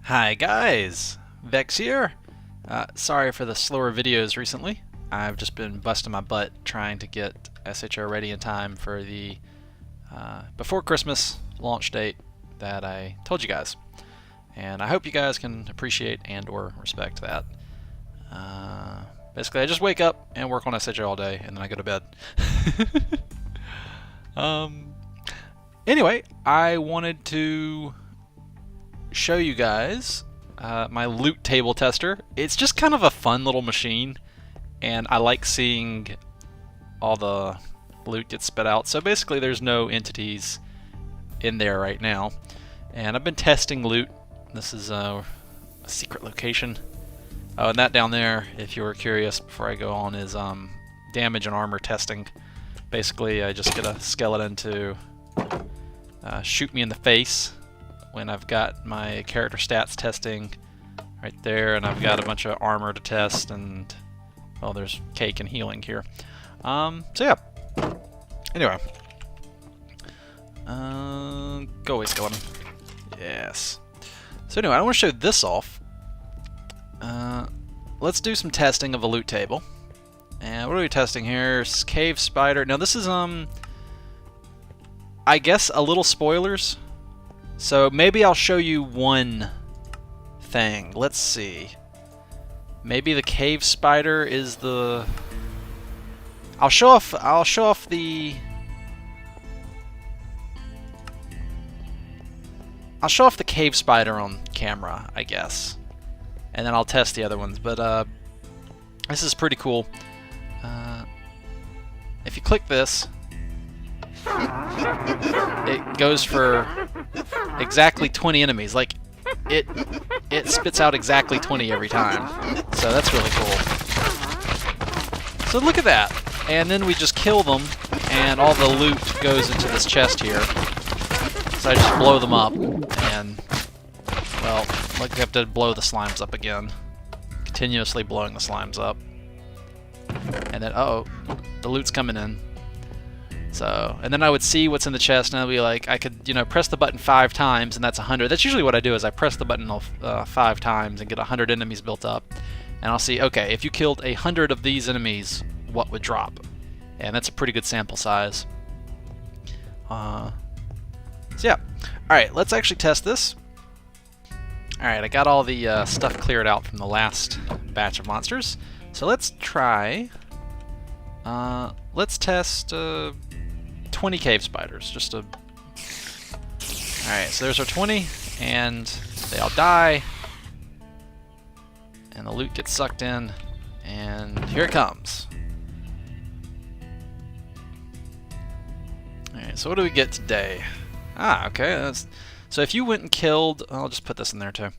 Hi guys, Vex here. Sorry for the slower videos recently. I've just been busting my butt trying to get SHO ready in time for the before Christmas launch date that I told you guys. And I hope you guys can appreciate and or respect that. Basically, I just wake up and work on SHO all day and then I go to bed. Anyway, I wanted to show you guys my loot table tester. It's just kind of a fun little machine, and I like seeing all the loot get spit out. So basically there's no entities in there right now, and I've been testing loot. This is a secret location. Oh, and that down there, if you were curious before I go on, is damage and armor testing. Basically I just get a skeleton to shoot me in the face when I've got my character stats testing right there, and I've got a bunch of armor to test, and well, there's cake and healing here. So yeah. Anyway, go away, skeleton. Yes. So anyway, I want to show this off. Let's do some testing of a loot table. And what are we testing here? Cave spider. Now this is I guess a little spoilers. So maybe I'll show you one thing. Let's see. Maybe the cave spider is the. I'll show off the. I'll show off the cave spider on camera, I guess, and then I'll test the other ones. But this is pretty cool. If you click this, it goes for exactly 20 enemies. Like, it spits out exactly 20 every time. So that's really cool. So look at that. And then we just kill them, and all the loot goes into this chest here. So I just blow them up, and, well, like we have to blow the slimes up again. Continuously blowing the slimes up. And then, uh-oh, the loot's coming in. So, and then I would see what's in the chest, and I'd be like, I could, press the button 5 times, and that's 100. That's usually what I do, is I press the button 5 times and get 100 enemies built up. And I'll see, okay, if you killed 100 of these enemies, what would drop? And that's a pretty good sample size. So yeah. Alright, let's actually test this. Alright, I got all the stuff cleared out from the last batch of monsters. So let's try, let's test 20 cave spiders, just to... Alright, so there's our 20, and they all die, and the loot gets sucked in, and here it comes. Alright, so what do we get today? Ah, okay, so if you went and killed... I'll just put this in there too.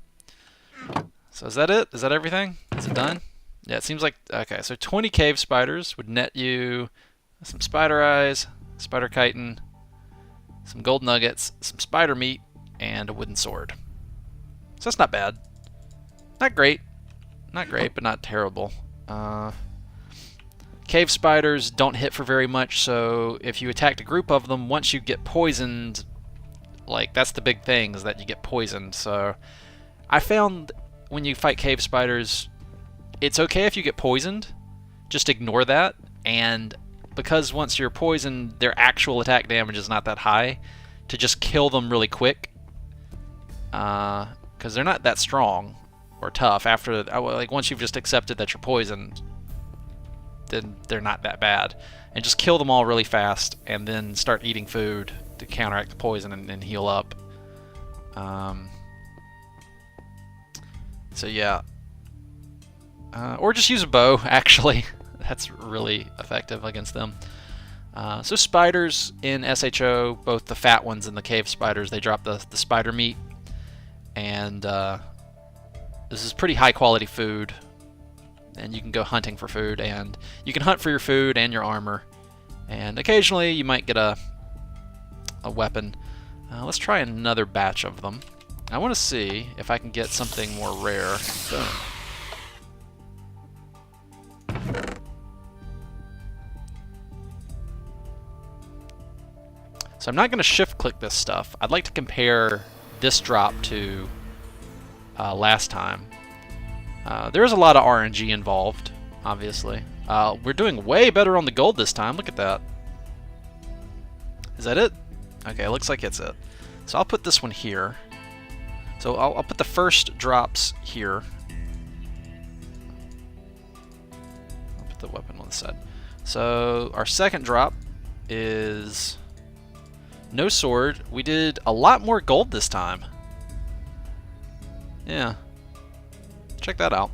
So is that it? Is that everything? Is it done? Yeah, it seems like... Okay, so 20 cave spiders would net you some spider eyes, spider chitin, some gold nuggets, some spider meat, and a wooden sword. So that's not bad. Not great. Not great, but not terrible. Cave spiders don't hit for very much, so if you attacked a group of them, once you get poisoned, like, that's the big thing, is that you get poisoned. So I found when you fight cave spiders, it's okay if you get poisoned. Just ignore that, and because once you're poisoned, their actual attack damage is not that high, to just kill them really quick, because they're not that strong or tough. After, like, once you've just accepted that you're poisoned, then they're not that bad. And just kill them all really fast, and then start eating food to counteract the poison and heal up. So yeah. Or just use a bow, actually. That's really effective against them. So spiders in SHO, both the fat ones and the cave spiders, they drop the spider meat. And this is pretty high quality food. And you can go hunting for food, and you can hunt for your food and your armor. And occasionally you might get a weapon. Let's try another batch of them. I want to see if I can get something more rare. Boom. So I'm not going to shift click this stuff. I'd like to compare this drop to last time. There is a lot of RNG involved, obviously. We're doing way better on the gold this time. Look at that. Is that it? Okay, looks like it's it. So I'll put this one here. So I'll put the first drops here. I'll put the weapon on the side. So our second drop is no sword. We did a lot more gold this time. Yeah. Check that out.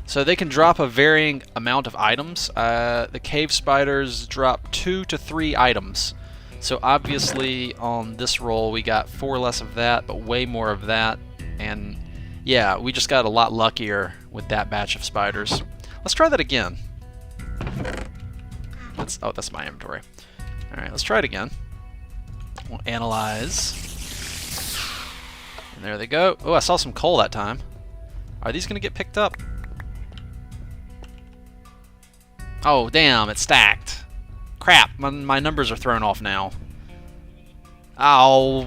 So they can drop a varying amount of items. The cave spiders drop 2 to 3 items. So obviously on this roll we got 4 less of that, but way more of that. And yeah, we just got a lot luckier with that batch of spiders. Let's try that again. Oh, that's my inventory. Alright, let's try it again. We'll analyze. And there they go. Oh, I saw some coal that time. Are these going to get picked up? Oh, damn, it's stacked. Crap, my numbers are thrown off now. Oh.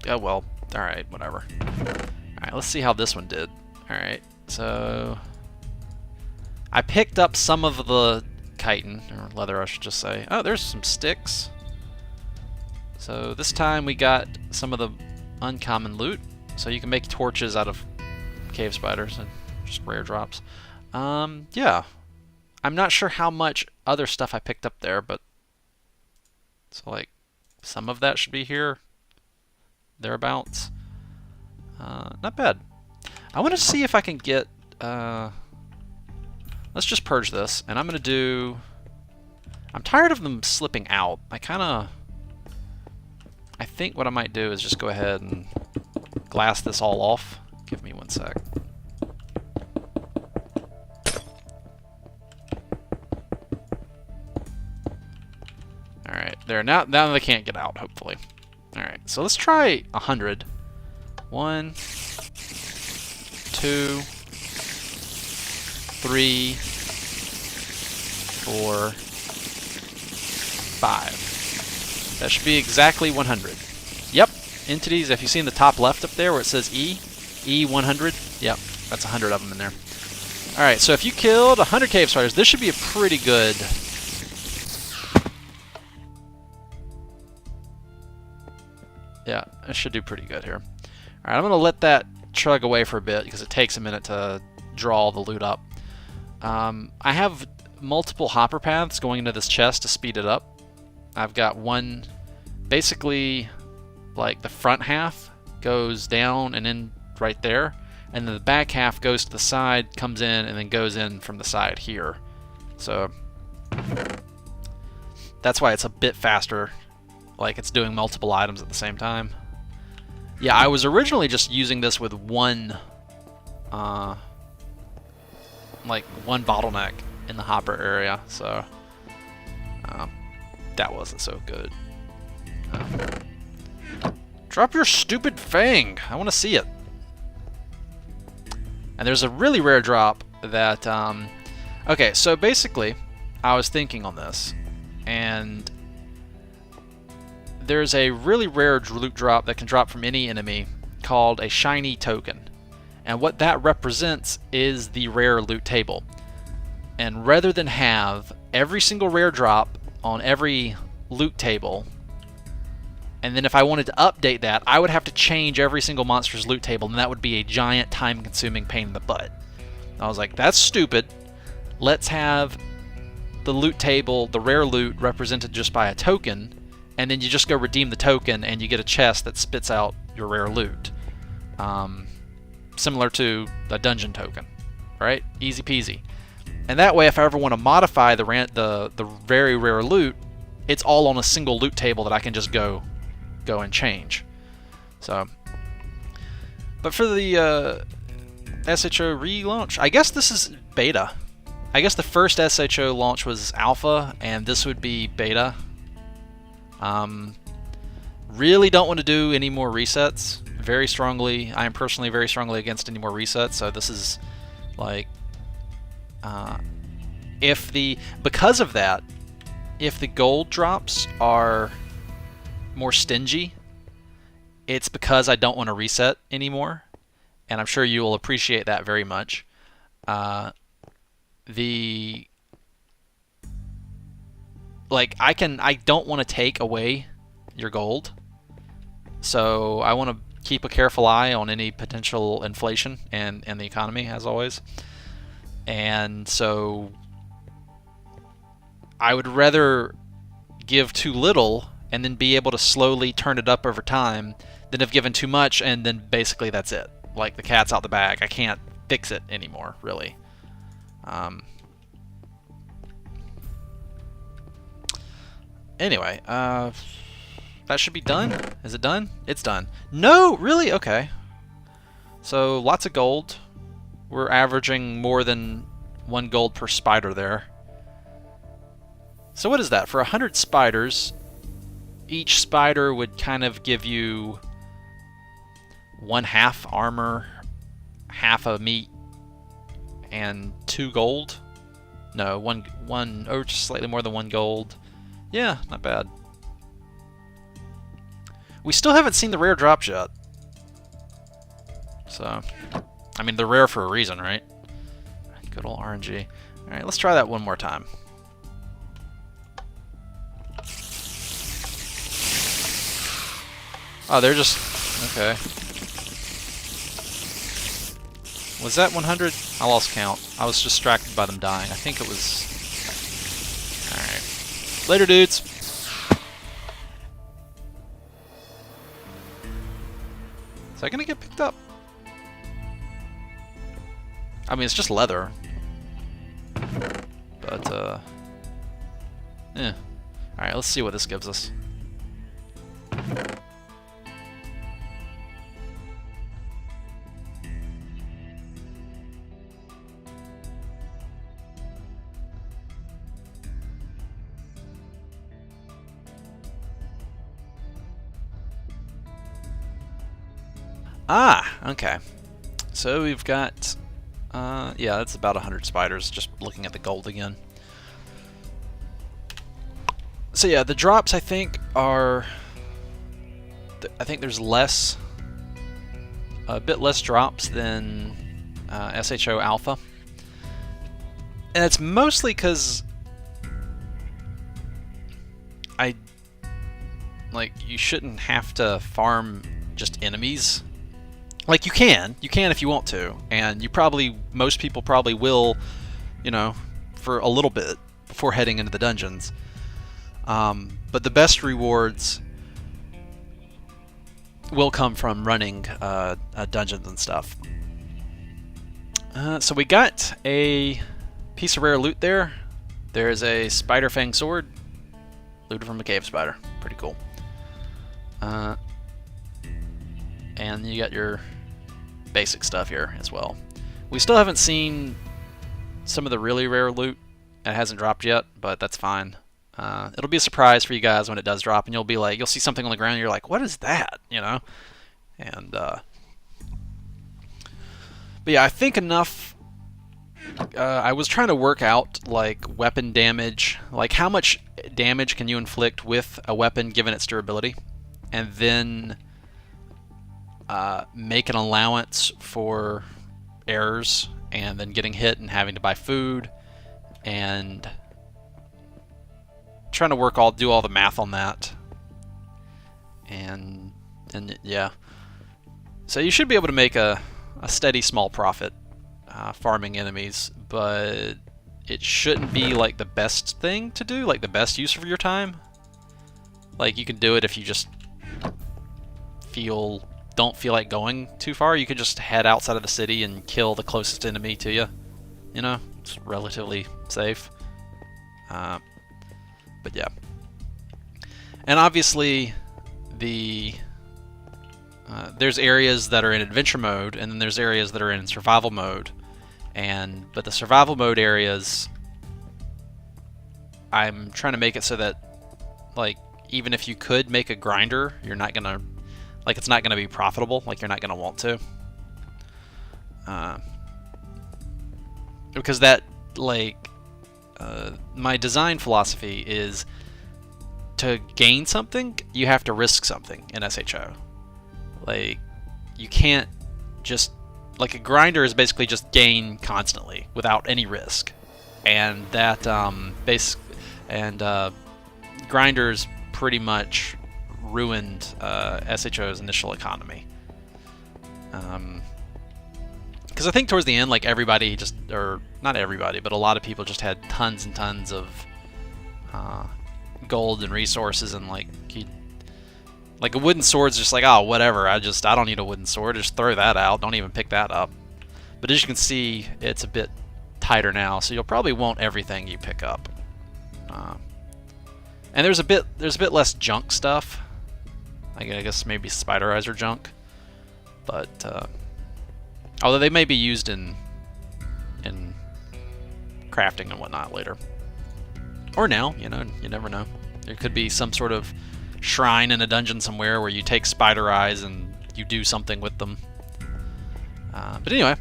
Oh, well. Alright, whatever. Alright, let's see how this one did. Alright, so I picked up some of the chitin, or leather I should just say. Oh, there's some sticks. So this time we got some of the uncommon loot. So you can make torches out of cave spiders and just rare drops. Yeah. I'm not sure how much other stuff I picked up there, but so like some of that should be here, thereabouts. Not bad. I want to see if I can get. Let's just purge this, and I'm gonna do. I'm tired of them slipping out. I think what I might do is just go ahead and glass this all off. Give me 1 sec. Alright, there. Now they can't get out, hopefully. Alright, so let's try 100. 1, 2, 3, 4, 5. That should be exactly 100. Yep, entities, if you see in the top left up there where it says E100, yep, that's 100 of them in there. Alright, so if you killed 100 cave spiders, this should be a pretty good. Yeah, it should do pretty good here. Alright, I'm going to let that chug away for a bit because it takes a minute to draw all the loot up. I have multiple hopper paths going into this chest to speed it up. I've got one, basically, like the front half goes down and in right there, and then the back half goes to the side, comes in, and then goes in from the side here. So that's why it's a bit faster, like it's doing multiple items at the same time. Yeah, I was originally just using this with one bottleneck in the hopper area, so that wasn't so good. Drop your stupid fang! I want to see it. And there's a really rare drop that, okay, so basically, I was thinking on this, and there's a really rare loot drop that can drop from any enemy called a shiny token. And what that represents is the rare loot table. And rather than have every single rare drop on every loot table, and then if I wanted to update that, I would have to change every single monster's loot table, and that would be a giant time-consuming pain in the butt. I was like, that's stupid. Let's have the loot table, the rare loot, represented just by a token, and then you just go redeem the token, and you get a chest that spits out your rare loot. Similar to a dungeon token, right? Easy peasy. And that way, if I ever want to modify the very rare loot, it's all on a single loot table that I can just go and change. So, but for the SHO relaunch, I guess this is beta. I guess the first SHO launch was alpha, and this would be beta. Really don't want to do any more resets. Very strongly, I am personally very strongly against any more resets. So this is like, because of that, if the gold drops are more stingy, it's because I don't want to reset anymore, and I'm sure you will appreciate that very much. The I don't want to take away your gold, so I want to keep a careful eye on any potential inflation and the economy, as always. And so I would rather give too little and then be able to slowly turn it up over time than have given too much and then basically that's it. Like the cat's out the bag. I can't fix it anymore, really. Anyway, that should be done. Is it done? It's done. No, really? Okay. So lots of gold. We're averaging more than 1 gold per spider there. So what is that? For 100 spiders, each spider would kind of give you 1/2 armor, half a meat, and 2 gold. No, one, or just slightly more than 1 gold. Yeah, not bad. We still haven't seen the rare drops yet. So, I mean, they're rare for a reason, right? Good old RNG. Alright, let's try that one more time. Oh, they're just... okay. Was that 100? I lost count. I was distracted by them dying. I think it was... Alright. Later, dudes! Is that gonna get picked up? I mean, it's just leather. But, yeah. Alright, let's see what this gives us. Ah, okay. So we've got, yeah, that's about 100 spiders, just looking at the gold again. So yeah, the drops I think are, I think there's less, a bit less drops than SHO Alpha. And it's mostly because you shouldn't have to farm just enemies. Like, you can if you want to, and most people probably will, you know, for a little bit before heading into the dungeons. But the best rewards will come from running dungeons and stuff. So we got a piece of rare loot there. There's a spider fang sword, looted from a cave spider. Pretty cool. And you got your basic stuff here as well. We still haven't seen some of the really rare loot. It hasn't dropped yet, but that's fine. It'll be a surprise for you guys when it does drop, and you'll see something on the ground, and you're like, what is that? You know? And, but yeah, I think enough. I was trying to work out, like, weapon damage. Like, how much damage can you inflict with a weapon given its durability? And then make an allowance for errors, and then getting hit and having to buy food, and trying to do all the math on that. And yeah. So you should be able to make a steady small profit farming enemies, but it shouldn't be like the best thing to do, like the best use of your time. Like, you can do it if you just don't feel like going too far. You could just head outside of the city and kill the closest enemy to you. You know, it's relatively safe. But yeah. And obviously, there's areas that are in adventure mode, and then there's areas that are in survival mode. But the survival mode areas, I'm trying to make it so that, like, even if you could make a grinder, you're not gonna, like, it's not gonna be profitable. Like, you're not gonna want to, because that, like, my design philosophy is to gain something, you have to risk something in SHO. Like, you can't just... Like, a grinder is basically just gain constantly without any risk. And that, grinders pretty much ruined SHO's initial economy. Because I think towards the end, like, everybody just... Or, not everybody, but a lot of people just had tons and tons of gold and resources, and, like, like a wooden sword's just like, oh, whatever, I don't need a wooden sword, just throw that out, don't even pick that up. But as you can see, it's a bit tighter now, so you'll probably want everything you pick up. And there's a bit less junk stuff. I guess maybe Spiderizer junk, but although they may be used in crafting and whatnot later, or now, you know, you never know. There could be some sort of shrine in a dungeon somewhere where you take spider eyes and you do something with them. But anyway,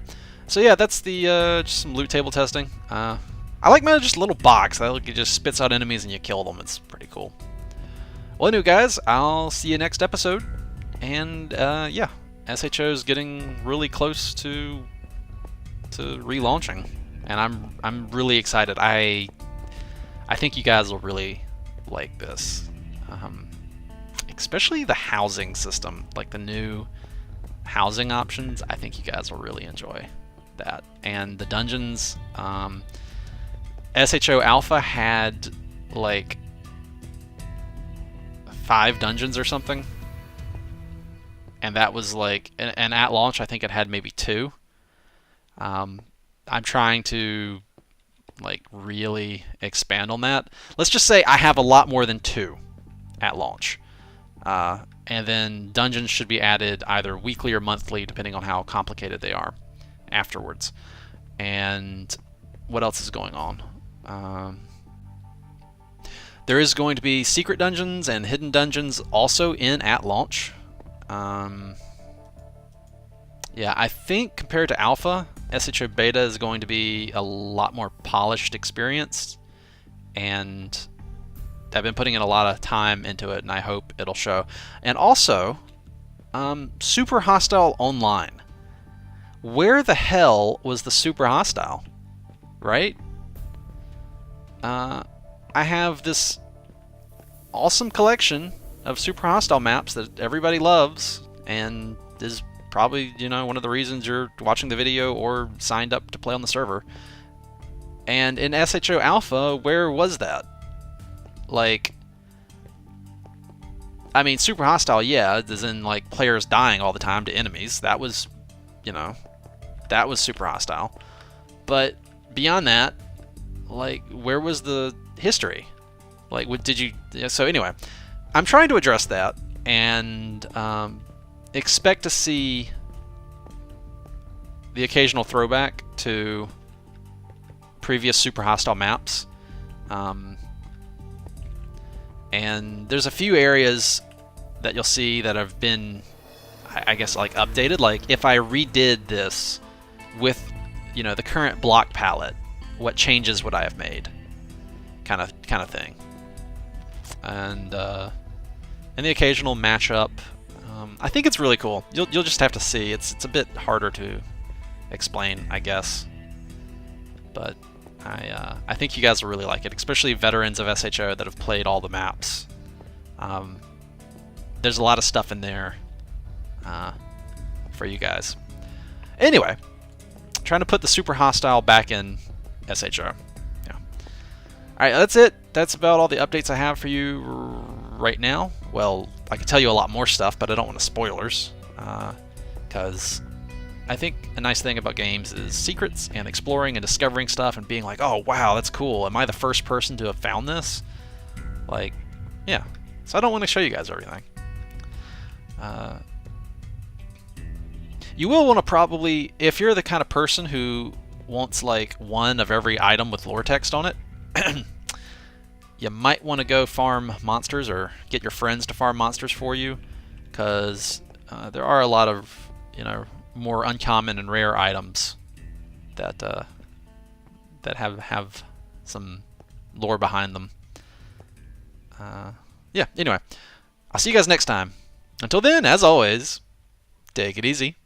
so yeah, that's the just some loot table testing. I like my just little box that just spits out enemies and you kill them. It's pretty cool. Well, anyway, guys, I'll see you next episode. And yeah, SHO's getting really close to relaunching, and I'm really excited. I think you guys will really like this. Especially the housing system, like the new housing options. I think you guys will really enjoy that. And the dungeons, SHO Alpha had like 5 dungeons or something, and that was like, and at launch I think it had maybe 2. I'm trying to like really expand on that. Let's just say I have a lot more than 2 at launch. And then dungeons should be added either weekly or monthly, depending on how complicated they are afterwards. And what else is going on? There is going to be secret dungeons and hidden dungeons also in at launch. Yeah, I think compared to Alpha, SHO Beta is going to be a lot more polished experience, and I've been putting in a lot of time into it, and I hope it'll show. And also, Super Hostile Online. Where the hell was the Super Hostile? Right? I have this awesome collection of Super Hostile maps that everybody loves, and is probably, you know, one of the reasons you're watching the video or signed up to play on the server. And in SHO Alpha, where was that? Like, I mean, Super Hostile, yeah, as in like players dying all the time to enemies. That was, you know, that was Super Hostile. But beyond that, like, where was the history? Like, what did you? So anyway, I'm trying to address that, and expect to see the occasional throwback to previous Super Hostile maps. And there's a few areas that you'll see that have been, I guess, like updated. Like if I redid this with, you know, the current block palette, what changes would I have made? Kind of thing. And the occasional matchup. I think it's really cool. You'll just have to see. It's a bit harder to explain, I guess. But I think you guys will really like it, especially veterans of SHO that have played all the maps. There's a lot of stuff in there for you guys. Anyway, trying to put the Super Hostile back in SHO. Yeah. Alright, that's it. That's about all the updates I have for you right now. Well, I can tell you a lot more stuff, but I don't want to spoilers. Because I think a nice thing about games is secrets and exploring and discovering stuff and being like, oh wow, that's cool. Am I the first person to have found this? Like, yeah. So I don't want to show you guys everything. You will want to probably, if you're the kind of person who wants like one of every item with lore text on it, you might want to go farm monsters or get your friends to farm monsters for you, because there are a lot of, you know, more uncommon and rare items that that have some lore behind them. Yeah, anyway, I'll see you guys next time. Until then, as always, Take it easy.